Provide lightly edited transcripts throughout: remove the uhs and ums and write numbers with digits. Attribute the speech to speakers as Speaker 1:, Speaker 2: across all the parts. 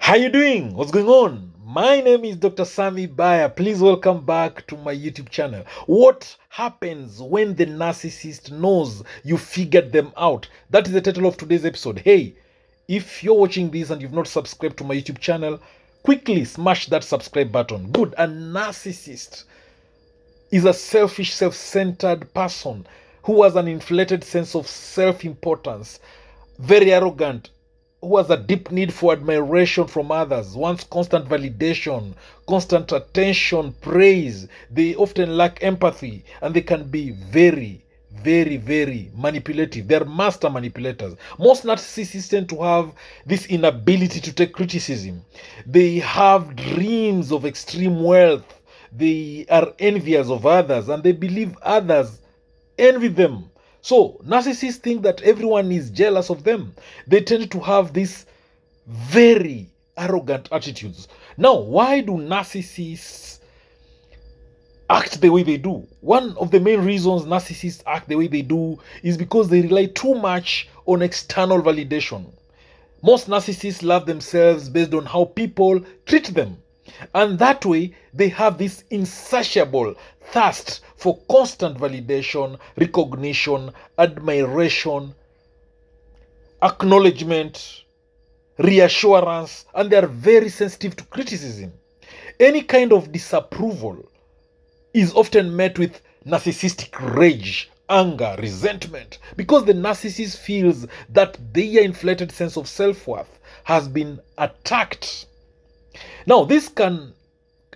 Speaker 1: How you doing? What's going on? My name is Dr. Baya. Please welcome back to my YouTube channel. What happens when the narcissist knows you figured them out? That is the title of today's episode. Hey, if you're watching this and you've not subscribed to my YouTube channel, quickly smash that subscribe button. Good. A narcissist is a selfish, self-centered person who has an inflated sense of self-importance, very arrogant, who has a deep need for admiration from others, wants constant validation, constant attention, praise. They often lack empathy, and they can be very, very manipulative. They're master manipulators. Most narcissists tend to have this inability to take criticism. They have dreams of extreme wealth. They are envious of others, and they believe others envy them. So narcissists think that everyone is jealous of them. They tend to have these very arrogant attitudes. Now, why do narcissists act the way they do? One of the main reasons narcissists act the way they do is because they rely too much on external validation. Most narcissists love themselves based on how people treat them. And that way, they have this insatiable thirst for constant validation, recognition, admiration, acknowledgement, reassurance, and they are very sensitive to criticism. Any kind of disapproval is often met with narcissistic rage, anger, resentment, because the narcissist feels that their inflated sense of self-worth has been attacked. Now, this can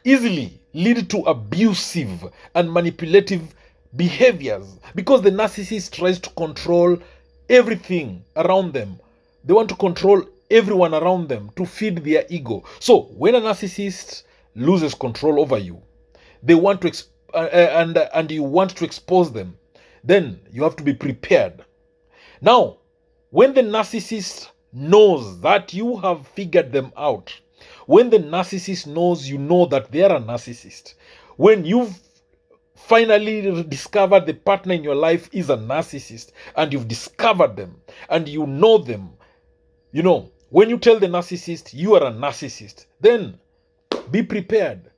Speaker 1: easily lead to abusive and manipulative behaviors because the narcissist tries to control everything around them. They want to control everyone around them to feed their ego. So, when a narcissist loses control over you, they want to and you want to expose them, then you have to be prepared. Now, when the narcissist knows that you have figured them out, when the narcissist knows you know that they are a narcissist, when you've finally discovered the partner in your life is a narcissist and you've discovered them and you know them, when you tell the narcissist you are a narcissist, then be prepared.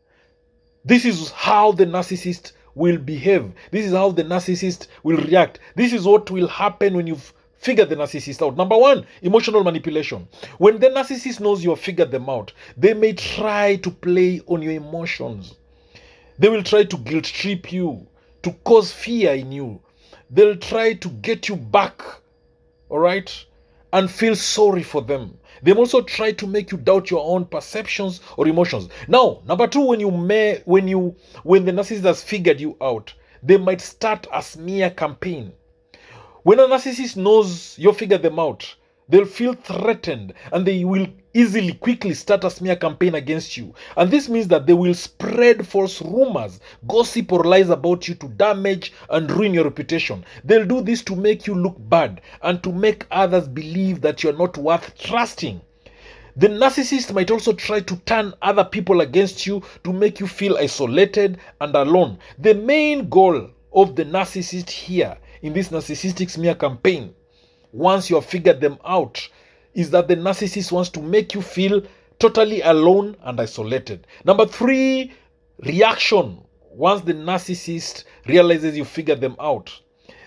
Speaker 1: This is how the narcissist will behave. This is how the narcissist will react. This is what will happen when you've figure the narcissist out. Number one, emotional manipulation. When the narcissist knows you have figured them out, they may try to play on your emotions. They will try to guilt trip you, to cause fear in you. They'll try to get you back, all right, and feel sorry for them. They will also try to make you doubt your own perceptions or emotions. Now, number two, when the narcissist has figured you out, they might start a smear campaign. When a narcissist knows you figure them out, they'll feel threatened and they will quickly start a smear campaign against you. And this means that they will spread false rumors, gossip or lies about you to damage and ruin your reputation. They'll do this to make you look bad and to make others believe that you're not worth trusting. The narcissist might also try to turn other people against you to make you feel isolated and alone. The main goal of the narcissist here in this narcissistic smear campaign, once you have figured them out, is that the narcissist wants to make you feel totally alone and isolated. Number three, reaction. Once the narcissist realizes you figured them out,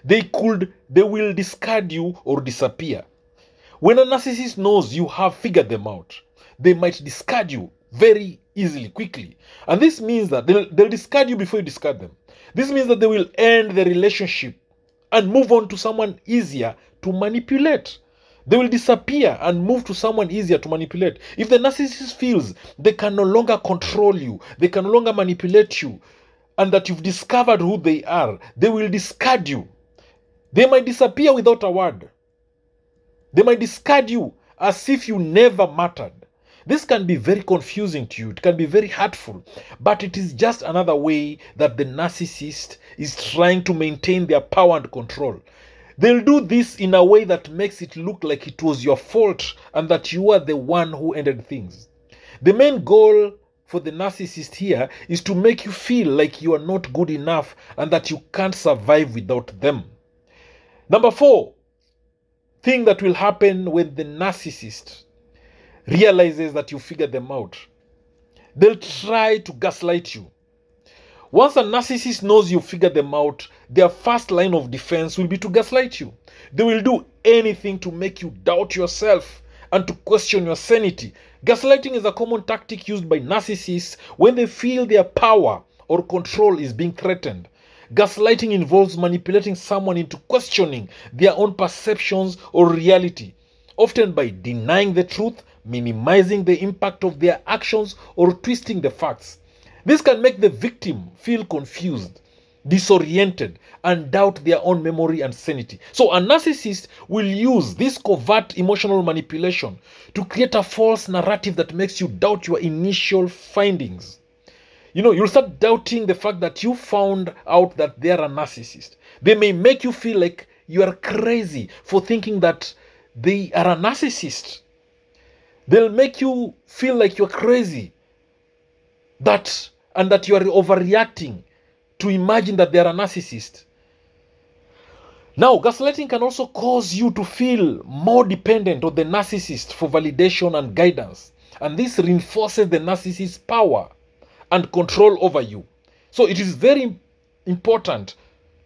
Speaker 1: they will discard you or disappear. When a narcissist knows you have figured them out, they might discard you very easily, quickly. And this means that they'll discard you before you discard them. This means that they will end the relationship and move on to someone easier to manipulate. They will disappear and move to someone easier to manipulate. If the narcissist feels they can no longer control you, they can no longer manipulate you, and that you've discovered who they are, they will discard you. They might disappear without a word. They might discard you as if you never mattered. This can be very confusing to you. It can be very hurtful. But it is just another way that the narcissist is trying to maintain their power and control. They'll do this in a way that makes it look like it was your fault and that you are the one who ended things. The main goal for the narcissist here is to make you feel like you are not good enough and that you can't survive without them. Number four thing that will happen when the narcissist realizes that you figured them out, they'll try to gaslight you. Once a narcissist knows you figured them out, their first line of defense will be to gaslight you. They will do anything to make you doubt yourself and to question your sanity. Gaslighting is a common tactic used by narcissists when they feel their power or control is being threatened. Gaslighting involves manipulating someone into questioning their own perceptions or reality, often by denying the truth, minimizing the impact of their actions, or twisting the facts. This can make the victim feel confused, disoriented, and doubt their own memory and sanity. So a narcissist will use this covert emotional manipulation to create a false narrative that makes you doubt your initial findings. You'll start doubting the fact that you found out that they're a narcissist. They may make you feel like you are crazy for thinking that they are a narcissist. They'll make you feel like you're crazy and that you are overreacting to imagine that they are a narcissist. Now, gaslighting can also cause you to feel more dependent on the narcissist for validation and guidance. And this reinforces the narcissist's power and control over you. So it is very important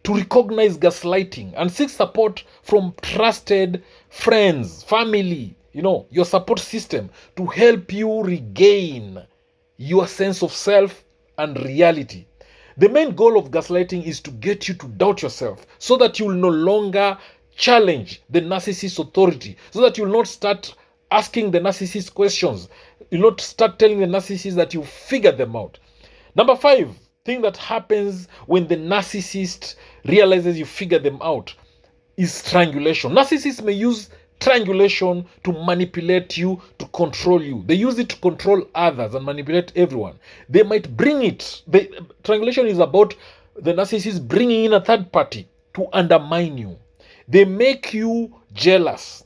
Speaker 1: to recognize gaslighting and seek support from trusted friends, family, your support system to help you regain your sense of self and reality. The main goal of gaslighting is to get you to doubt yourself so that you will no longer challenge the narcissist's authority, so that you will not start asking the narcissist questions. You'll not start telling the narcissist that you figured them out. Number 5 thing that happens when the narcissist realizes you figured them out is triangulation. Narcissists may use triangulation to manipulate you, to control you. They use it to control others and manipulate everyone. They might bring it. Triangulation is about the narcissist bringing in a third party to undermine you. They make you jealous.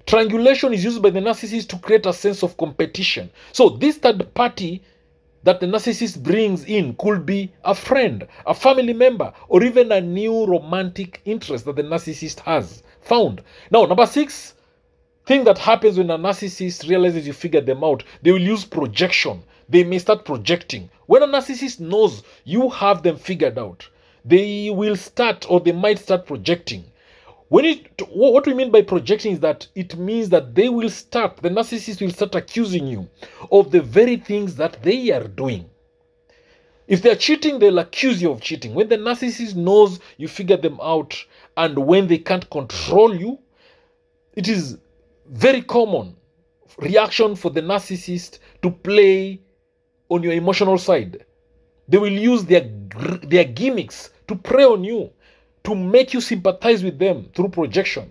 Speaker 1: Triangulation is used by the narcissist to create a sense of competition. So this third party that the narcissist brings in could be a friend, a family member, or even a new romantic interest that the narcissist has found. Now, number 6 thing that happens when a narcissist realizes you figured them out, they will use projection. They may start projecting. When a narcissist knows you have them figured out, they might start projecting. What we mean by projecting is that it means that the narcissist will start accusing you of the very things that they are doing. If they're cheating, they'll accuse you of cheating. When the narcissist knows you figured them out and when they can't control you, it is very common reaction for the narcissist to play on your emotional side. They will use their gimmicks to prey on you, to make you sympathize with them through projection.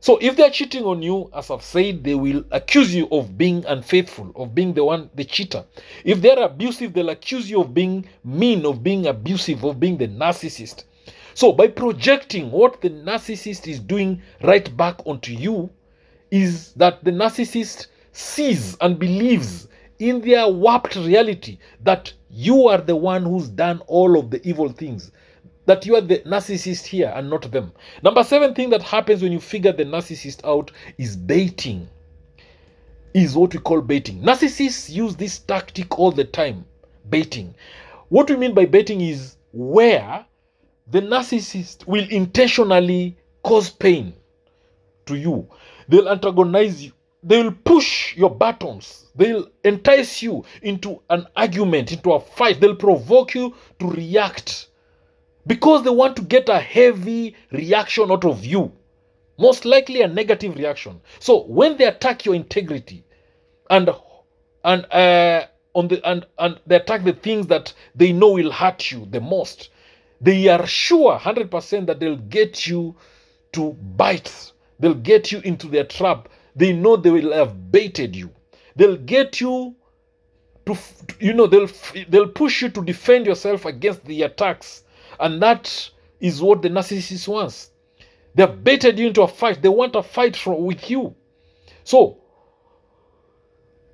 Speaker 1: So if they're cheating on you, as I've said, they will accuse you of being unfaithful, of being the cheater. If they're abusive, they'll accuse you of being mean, of being abusive, of being the narcissist. So by projecting, what the narcissist is doing right back onto you is that the narcissist sees and believes in their warped reality that you are the one who's done all of the evil things, that you are the narcissist here and not them. Number 7 thing that happens when you figure the narcissist out is baiting. Is what we call baiting. Narcissists use this tactic all the time, baiting. What we mean by baiting is where the narcissist will intentionally cause pain to you. They'll antagonize you. They'll push your buttons. They'll entice you into an argument, into a fight. They'll provoke you to react because they want to get a heavy reaction out of you, most likely a negative reaction. So when they attack your integrity and they attack the things that they know will hurt you the most, they are sure 100% that they'll get you to bite. They'll get you into their trap. They know they will have baited you. They'll get you to, they'll push you to defend yourself against the attacks. And that is what the narcissist wants. They have baited you into a fight. They want a fight with you. So,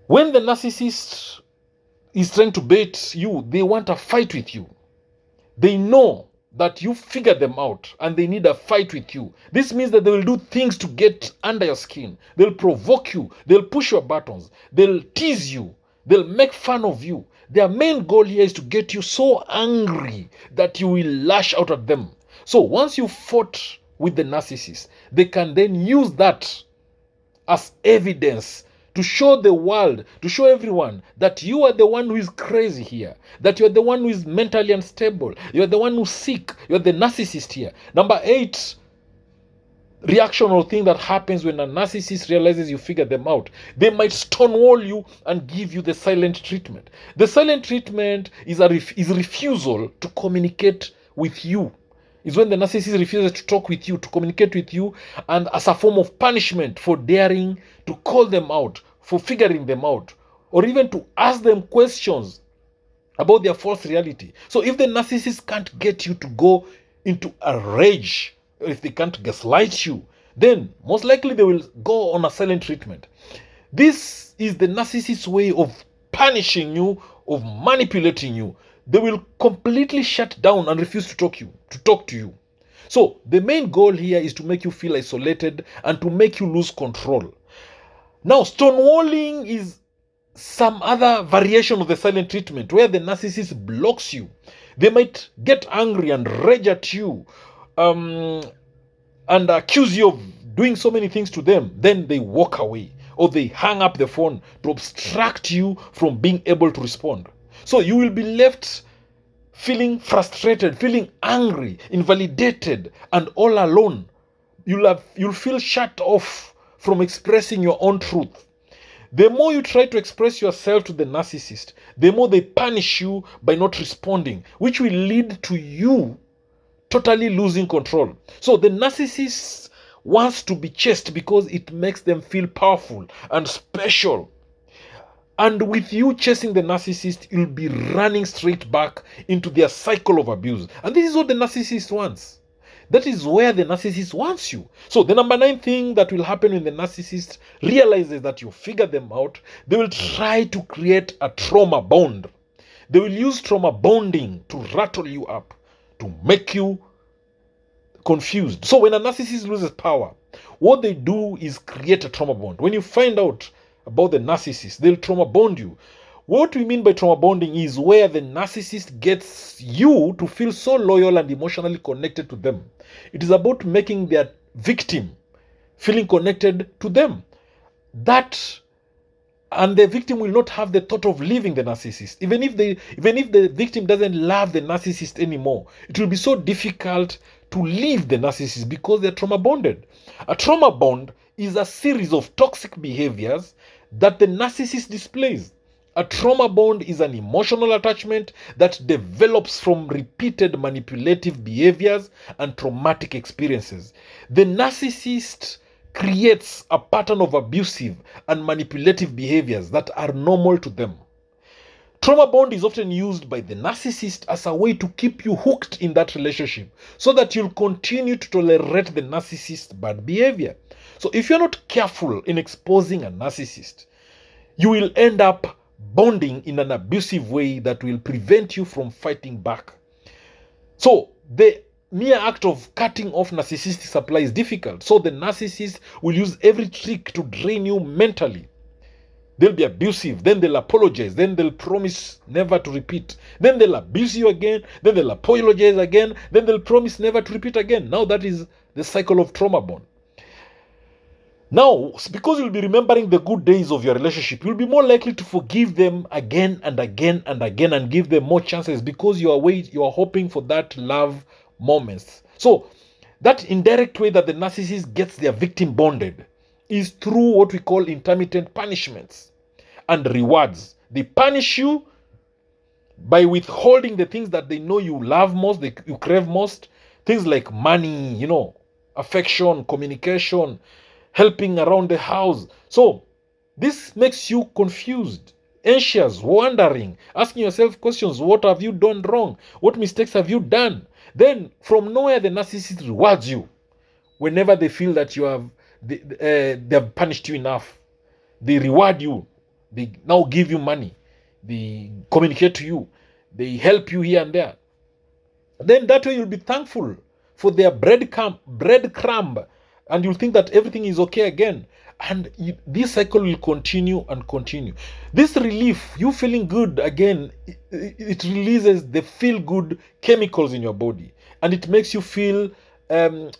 Speaker 1: when the narcissist is trying to bait you, they want a fight with you. They know that you figure them out and they need a fight with you. This means that they will do things to get under your skin. They'll provoke you. They'll push your buttons. They'll tease you. They'll make fun of you. Their main goal here is to get you so angry that you will lash out at them. So once you fought with the narcissist, they can then use that as evidence to show the world, to show everyone that you are the one who is crazy here, that you are the one who is mentally unstable, you are the one who's sick, you are the narcissist here. Number 8 reaction or thing that happens when a narcissist realizes you figure them out: they might stonewall you and give you the silent treatment. The silent treatment is refusal to communicate with you. Is when the narcissist refuses to talk with you, to communicate with you, and as a form of punishment for daring to call them out, for figuring them out, or even to ask them questions about their false reality. So if the narcissist can't get you to go into a rage, or if they can't gaslight you, then most likely they will go on a silent treatment. This is the narcissist's way of punishing you, of manipulating you. They will completely shut down and refuse to talk to you. So the main goal here is to make you feel isolated and to make you lose control. Now, stonewalling is some other variation of the silent treatment where the narcissist blocks you. They might get angry and rage at you and accuse you of doing so many things to them. Then they walk away or they hang up the phone to obstruct you from being able to respond. So you will be left feeling frustrated, feeling angry, invalidated, and all alone. You'll feel shut off from expressing your own truth. The more you try to express yourself to the narcissist, the more they punish you by not responding, which will lead to you totally losing control. So the narcissist wants to be chased because it makes them feel powerful and special. And with you chasing the narcissist, you'll be running straight back into their cycle of abuse. And this is what the narcissist wants. That is where the narcissist wants you. So the number 9 thing that will happen when the narcissist realizes that you figure them out, they will try to create a trauma bond. They will use trauma bonding to rattle you up, to make you confused. So when a narcissist loses power, what they do is create a trauma bond. When you find out about the narcissist, they'll trauma bond you. What we mean by trauma bonding is where the narcissist gets you to feel so loyal and emotionally connected to them. It is about making their victim feeling connected to them. And the victim will not have the thought of leaving the narcissist. Even if the victim doesn't love the narcissist anymore, it will be so difficult to leave the narcissist because they're trauma bonded. A trauma bond is a series of toxic behaviors that the narcissist displays. A trauma bond is an emotional attachment that develops from repeated manipulative behaviors and traumatic experiences. The narcissist creates a pattern of abusive and manipulative behaviors that are normal to them. Trauma bond is often used by the narcissist as a way to keep you hooked in that relationship so that you'll continue to tolerate the narcissist's bad behavior. So if you're not careful in exposing a narcissist, you will end up bonding in an abusive way that will prevent you from fighting back. So the mere act of cutting off narcissistic supply is difficult. So the narcissist will use every trick to drain you mentally. They'll be abusive, then they'll apologize, then they'll promise never to repeat. Then they'll abuse you again, then they'll apologize again, then they'll promise never to repeat again. Now that is the cycle of trauma bond. Now, because you'll be remembering the good days of your relationship, you'll be more likely to forgive them again and again and again and give them more chances because you are hoping for that love moments. So that indirect way that the narcissist gets their victim bonded is through what we call intermittent punishments and rewards. They punish you by withholding the things that they know you love most, you crave most, things like money, affection, communication, helping around the house. So this makes you confused, anxious, wondering, asking yourself questions. What have you done wrong? What mistakes have you done? Then from nowhere, the narcissist rewards you whenever they feel that they have punished you enough. They reward you. They now give you money. They communicate to you. They help you here and there. Then that way you'll be thankful for their breadcrumb, and you'll think that everything is okay again. And this cycle will continue and continue. This relief, you feeling good again, it releases the feel-good chemicals in your body, and it makes you feel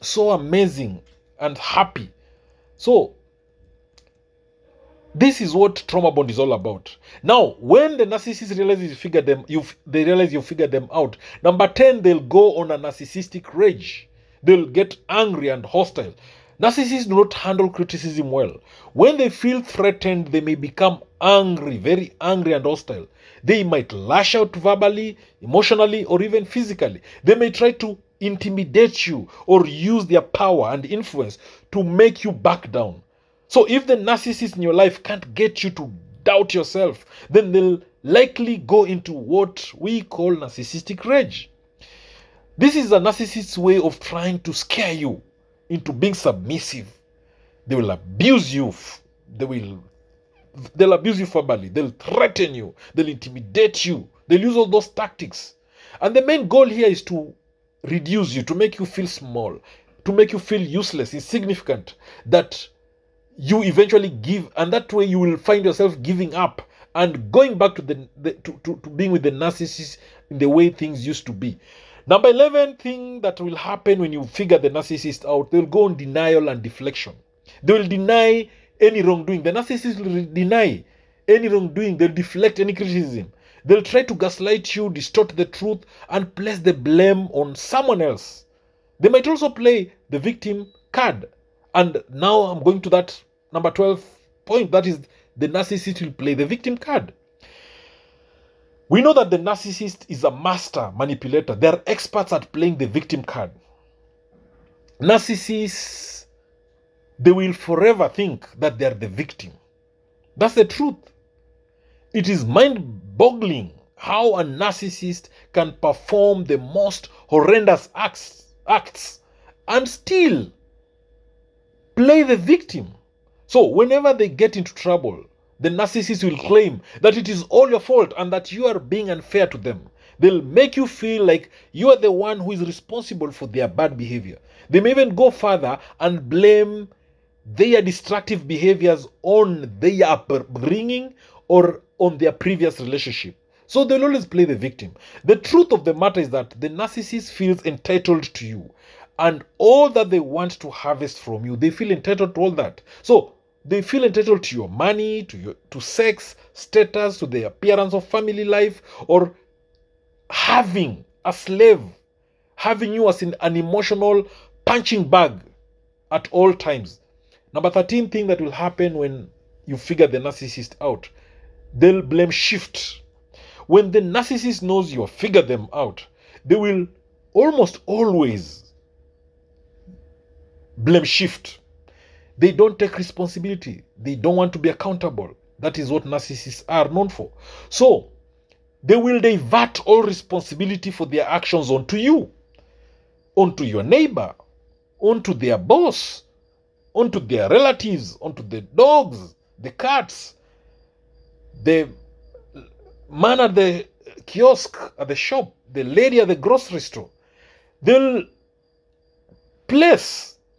Speaker 1: so amazing and happy. So this is what trauma bond is all about. Now, when the narcissist realizes they realize you figured them out. Number 10, they'll go on a narcissistic rage. They'll get angry and hostile. Narcissists do not handle criticism well. When they feel threatened, they may become angry, very angry and hostile. They might lash out verbally, emotionally, or even physically. They may try to intimidate you or use their power and influence to make you back down. So if the narcissist in your life can't get you to doubt yourself, then they'll likely go into what we call narcissistic rage. This is a narcissist's way of trying to scare you into being submissive. They will abuse you. They'll abuse you verbally. They'll threaten you. They'll intimidate you. They'll use all those tactics. And the main goal here is to reduce you, to make you feel small, to make you feel useless, insignificant, that you eventually give, and that way you will find yourself giving up and going back to to being with the narcissist in the way things used to be. Number 11 thing that will happen when you figure the narcissist out, they'll go on denial and deflection. They will deny any wrongdoing. The narcissist will deny any wrongdoing. They'll deflect any criticism. They'll try to gaslight you, distort the truth, and place the blame on someone else. They might also play the victim card. And now I'm going to that number 12 point. That is, the narcissist will play the victim card. We know that the narcissist is a master manipulator. They are experts at playing the victim card. Narcissists, they will forever think that they are the victim. That's the truth. It is mind-boggling how a narcissist can perform the most horrendous acts and still play the victim. So whenever they get into trouble, the narcissist will claim that it is all your fault and that you are being unfair to them. They'll make you feel like you are the one who is responsible for their bad behavior. They may even go further and blame their destructive behaviors on their upbringing or on their previous relationship. So they'll always play the victim. The truth of the matter is that the narcissist feels entitled to you, and all that they want to harvest from you, they feel entitled to all that. So they feel entitled to your money, to sex, status, to the appearance of family life, or having a slave, having you as an emotional punching bag at all times. Number 13 thing that will happen when you figure the narcissist out, they'll blame shift. When the narcissist knows you have figured them out, they will almost always blame shift. They don't take responsibility. They don't want to be accountable. That is what narcissists are known for. So they will divert all responsibility for their actions onto you, onto your neighbor, onto their boss, onto their relatives, onto the dogs, the cats, the man at the kiosk at the shop, the lady at the grocery store. They'll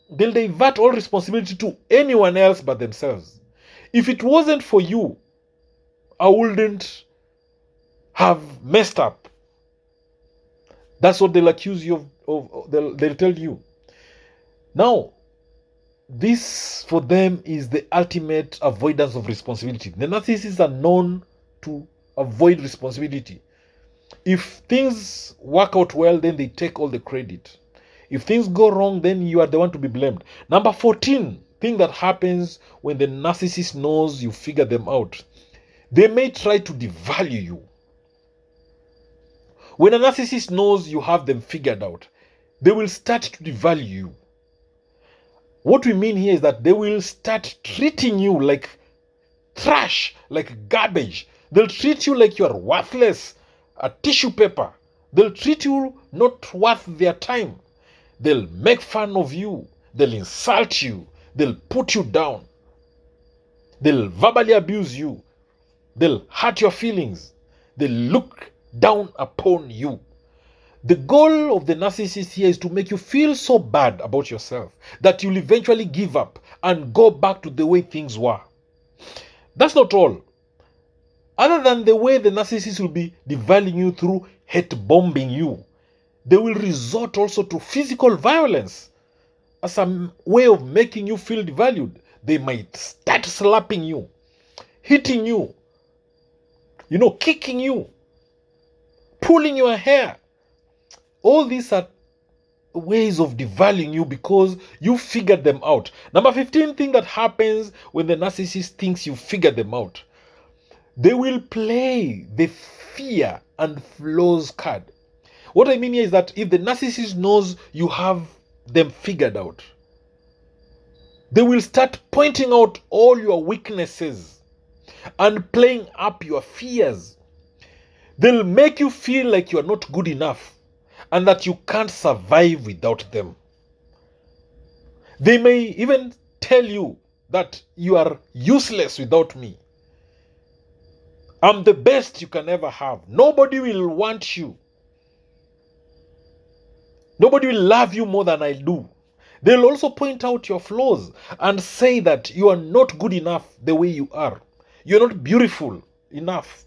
Speaker 1: divert all responsibility to anyone else but themselves. If it wasn't for you, I wouldn't have messed up. That's what they'll accuse you of. They'll tell you. Now, this for them is the ultimate avoidance of responsibility. The narcissists are known to avoid responsibility. If things work out well, then they take all the credit. If things go wrong, then you are the one to be blamed. Number 14 thing that happens when the narcissist knows you figure them out, they may try to devalue you. When a narcissist knows you have them figured out, they will start to devalue you. What we mean here is that they will start treating you like trash, like garbage. They'll treat you like you are worthless, a tissue paper. They'll treat you not worth their time. They'll make fun of you. They'll insult you. They'll put you down. They'll verbally abuse you. They'll hurt your feelings. They'll look down upon you. The goal of the narcissist here is to make you feel so bad about yourself that you'll eventually give up and go back to the way things were. That's not all. Other than the way the narcissist will be devaluing you through hate bombing you, they will resort also to physical violence as a way of making you feel devalued. They might start slapping you, hitting you, kicking you, pulling your hair. All these are ways of devaluing you because you figured them out. Number 15 thing that happens when the narcissist thinks you figured them out. They will play the fear and flaws card. What I mean here is that if the narcissist knows you have them figured out, they will start pointing out all your weaknesses and playing up your fears. They'll make you feel like you are not good enough and that you can't survive without them. They may even tell you that you are useless without me. I'm the best you can ever have. Nobody will want you. Nobody will love you more than I do. They'll also point out your flaws and say that you are not good enough the way you are. You're not beautiful enough.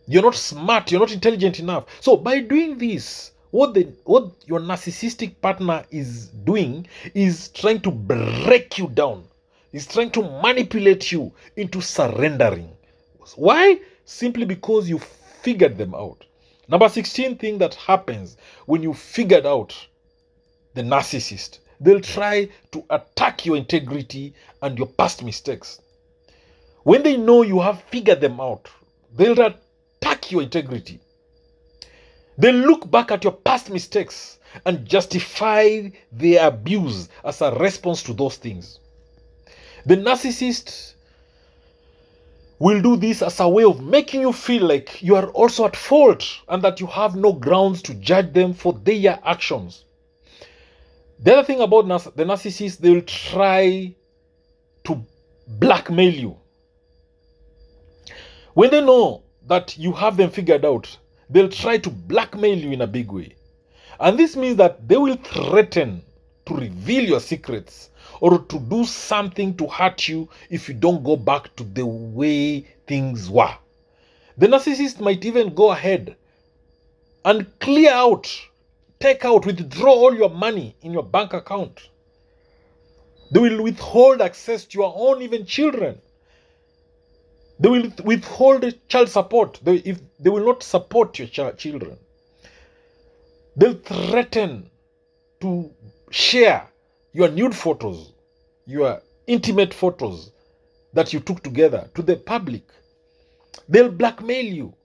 Speaker 1: You're not smart. You're not intelligent enough. So by doing this, what your narcissistic partner is doing is trying to break you down. He's trying to manipulate you into surrendering. Why? Simply because you figured them out. Number 16 thing that happens when you figured out the narcissist. They'll try to attack your integrity and your past mistakes. When they know you have figured them out, they'll attack your integrity. They'll look back at your past mistakes and justify their abuse as a response to those things. The narcissist will do this as a way of making you feel like you are also at fault and that you have no grounds to judge them for their actions. The other thing about the narcissist, they will try to blackmail you. When they know that you have them figured out, they'll try to blackmail you in a big way. And this means that they will threaten to reveal your secrets or to do something to hurt you if you don't go back to the way things were. The narcissist might even go ahead and clear out, withdraw all your money in your bank account. They will withhold access to your own even children. They will withhold child support. They will not support your children. They'll threaten to share your nude photos, your intimate photos that you took together to the public. They'll blackmail you.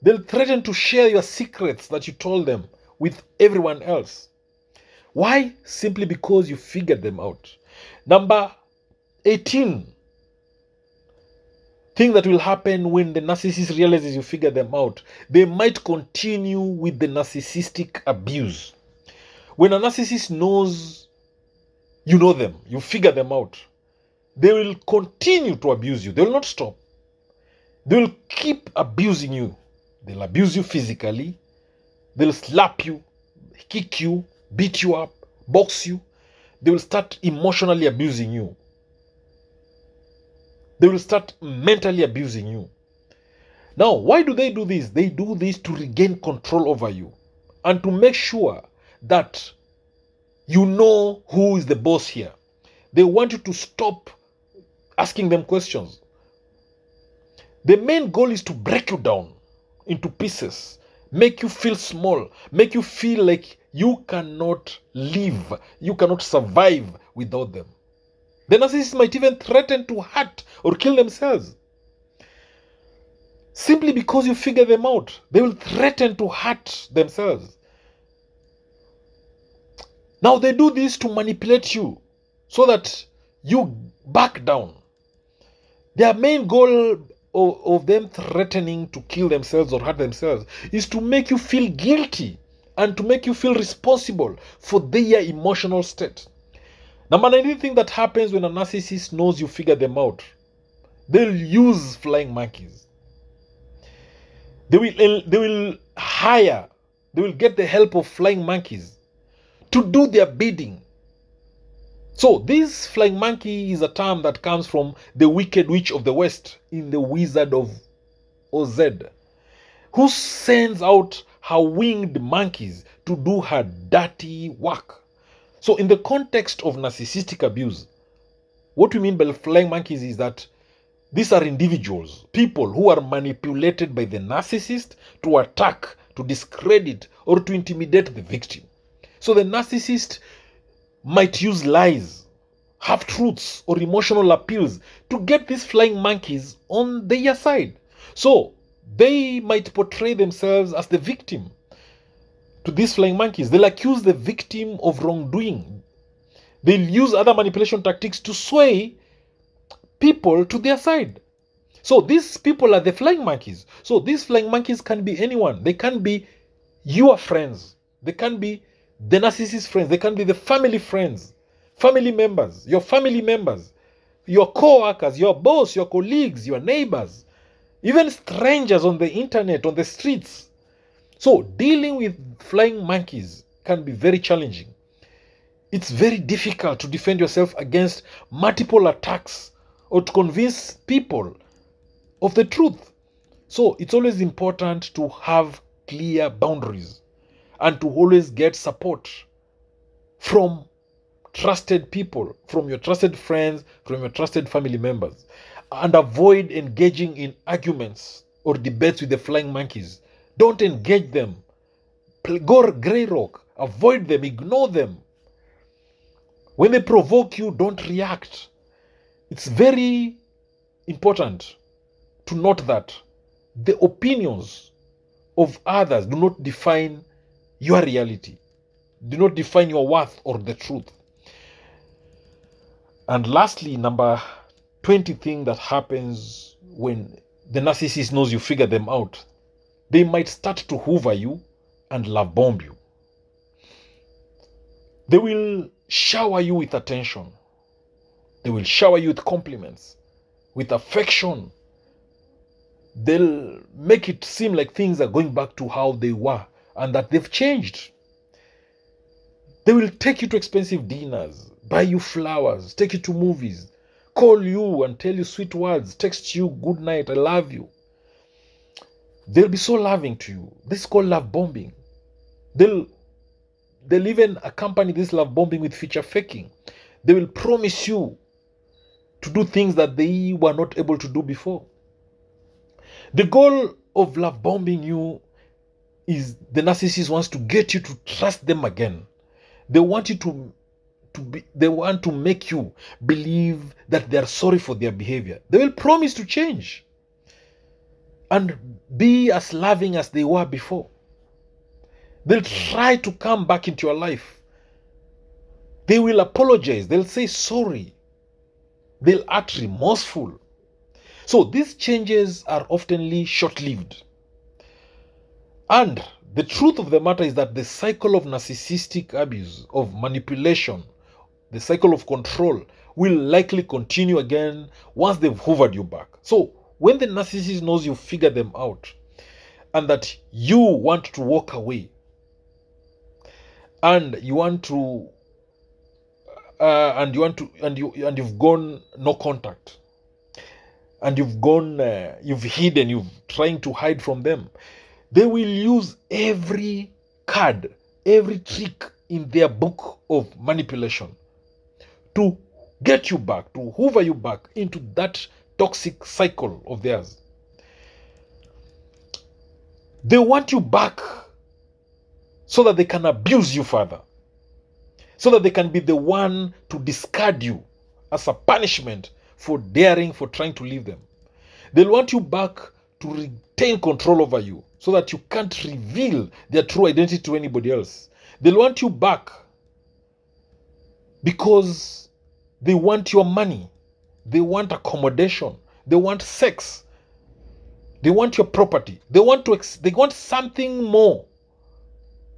Speaker 1: They'll threaten to share your secrets that you told them with everyone else. Why? Simply because you figured them out. Number 18 thing that will happen when the narcissist realizes you figured them out. They might continue with the narcissistic abuse. When a narcissist knows you know them, you figure them out, they will continue to abuse you. They will not stop. They will keep abusing you. They'll abuse you physically. They'll slap you, kick you, beat you up, box you. They will start emotionally abusing you. They will start mentally abusing you. Now, why do they do this? They do this to regain control over you and to make sure that you know who is the boss here. They want you to stop asking them questions. The main goal is to break you down into pieces, make you feel small, make you feel like you cannot live, you cannot survive without them. The narcissists might even threaten to hurt or kill themselves. Simply because you figure them out, they will threaten to hurt themselves. Now they do this to manipulate you so that you back down. Their main goal of them threatening to kill themselves or hurt themselves is to make you feel guilty and to make you feel responsible for their emotional state. Number 19 thing that happens when a narcissist knows you figure them out, they'll use flying monkeys. They will hire They will get the help of flying monkeys to do their bidding. So this flying monkey is a term that comes from the Wicked Witch of the West in the Wizard of Oz, who sends out her winged monkeys to do her dirty work. So in the context of narcissistic abuse, what we mean by flying monkeys is that these are individuals, people who are manipulated by the narcissist to attack, to discredit, or to intimidate the victim. So the narcissist might use lies, half-truths, or emotional appeals to get these flying monkeys on their side. So they might portray themselves as the victim to these flying monkeys. They'll accuse the victim of wrongdoing. They'll use other manipulation tactics to sway people to their side. So these people are the flying monkeys. So these flying monkeys can be anyone. They can be your friends. They can be the narcissist friends. They can be the family friends, family members, your co-workers, your boss, your colleagues, your neighbors, even strangers on the internet, on the streets. So dealing with flying monkeys can be very challenging. It's very difficult to defend yourself against multiple attacks or to convince people of the truth. So it's always important to have clear boundaries and to always get support from trusted people, from your trusted friends, from your trusted family members, and avoid engaging in arguments or debates with the flying monkeys. Don't engage them. Go grey rock. Avoid them. Ignore them. When they provoke you, don't react. It's very important to note that the opinions of others do not define your reality, do not define your worth or the truth. And lastly, number 20 thing that happens when the narcissist knows you figure them out, they might start to hoover you and love bomb you. They will shower you with attention. They will shower you with compliments, with affection. They'll make it seem like things are going back to how they were and that they've changed. They will take you to expensive dinners, buy you flowers, take you to movies, call you and tell you sweet words, text you good night, I love you. They'll be so loving to you. This is called love bombing. They'll even accompany this love bombing with feature faking. They will promise you to do things that they were not able to do before. The goal of love bombing you is the narcissist wants to get you to trust them again. They want you they want to make you believe that they are sorry for their behavior. They will promise to change and be as loving as they were before. They'll try to come back into your life. They will apologize. They'll say sorry. They'll act remorseful. So these changes are oftenly short-lived. And the truth of the matter is that the cycle of narcissistic abuse, of manipulation, the cycle of control will likely continue again once they've hoovered you back. So when the narcissist knows you figure them out and that you want to walk away and you've gone no contact, and you've hidden, you're trying to hide from them, they will use every card, every trick in their book of manipulation to get you back, to hoover you back into that toxic cycle of theirs. They want you back so that they can abuse you further, so that they can be the one to discard you as a punishment for trying to leave them. They'll want you back to retain control over you so that you can't reveal their true identity to anybody else. They'll want you back because they want your money, they want accommodation, they want sex, they want your property, they want something more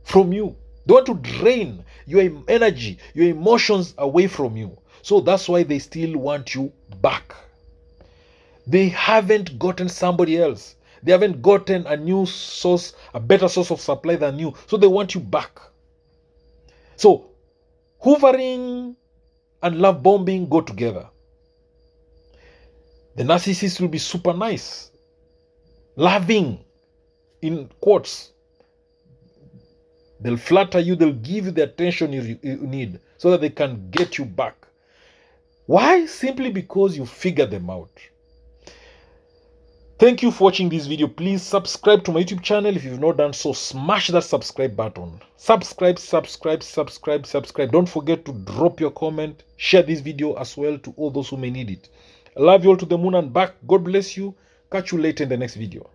Speaker 1: from you. They want to drain your energy, your emotions away from you. So that's why they still want you back. They haven't gotten somebody else. They haven't gotten a new source, a better source of supply than you. So they want you back. So hoovering and love bombing go together. The narcissist will be super nice, loving, in quotes. They'll flatter you, they'll give you the attention you need so that they can get you back. Why? Simply because you figure them out. Thank you for watching this video. Please subscribe to my YouTube channel if you've not done so. Smash that subscribe button. Subscribe. Don't forget to drop your comment. Share this video as well to all those who may need it. I love you all to the moon and back. God bless you. Catch you later in the next video.